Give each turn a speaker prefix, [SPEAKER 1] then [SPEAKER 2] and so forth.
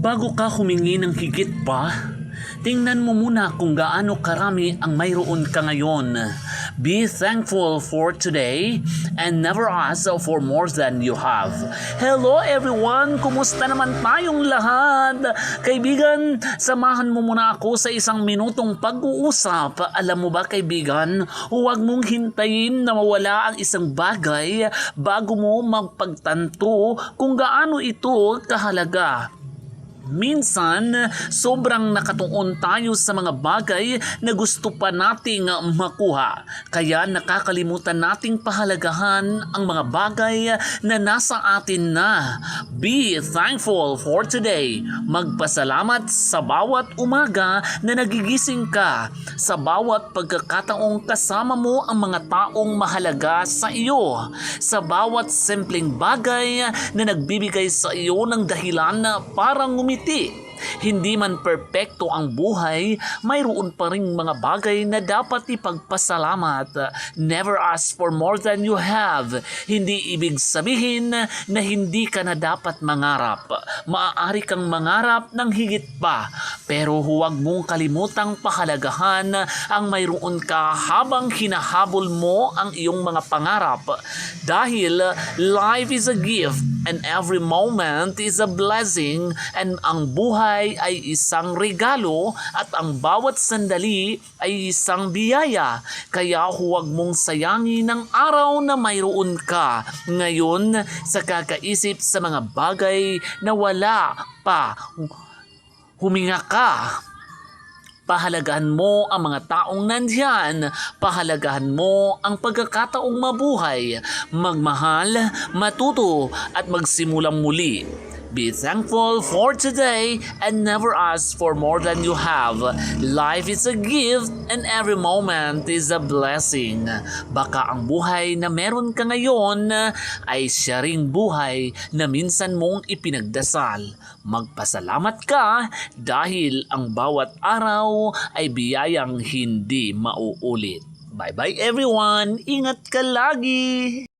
[SPEAKER 1] Bago ka humingi ng higit pa, tingnan mo muna kung gaano karami ang mayroon ka ngayon. Be thankful for today and never ask for more than you have. Hello everyone! Kumusta naman tayong lahat? Kaibigan, samahan mo muna ako sa isang minutong pag-uusap. Alam mo ba kaibigan, huwag mong hintayin na mawala ang isang bagay bago mo magpagtanto kung gaano ito kahalaga. Minsan, sobrang nakatuon tayo sa mga bagay na gusto pa nating makuha. Kaya nakakalimutan nating pahalagahan ang mga bagay na nasa atin na. Be thankful for today. Magpasalamat sa bawat umaga na nagigising ka. Sa bawat pagkakataong kasama mo ang mga taong mahalaga sa iyo. Sa bawat simpleng bagay na nagbibigay sa iyo ng dahilan para ngumiti. Hindi man perpekto ang buhay, mayroon pa ring mga bagay na dapat ipagpasalamat. Never ask for more than you have. Hindi ibig sabihin na hindi ka na dapat mangarap. Maaari kang mangarap ng higit pa, pero huwag mong kalimutang pahalagahan ang mayroon ka habang hinahabol mo ang iyong mga pangarap. Dahil life is a gift and every moment is a blessing, and ang buhay ay isang regalo at ang bawat sandali ay isang biyaya. Kaya huwag mong sayangin ang araw na mayroon ka ngayon sa kakaisip sa mga bagay na wala pa. Huminga ka. Pahalagahan mo ang mga taong nandyan. Pahalagahan mo ang pagkakataong mabuhay, magmahal, matuto at magsimulang muli. Be thankful for today and never ask for more than you have. Life is a gift and every moment is a blessing. Baka ang buhay na meron ka ngayon ay siya ring buhay na minsan mong ipinagdasal. Magpasalamat ka dahil ang bawat araw ay biyayang hindi mauulit. Bye-bye everyone! Ingat ka lagi!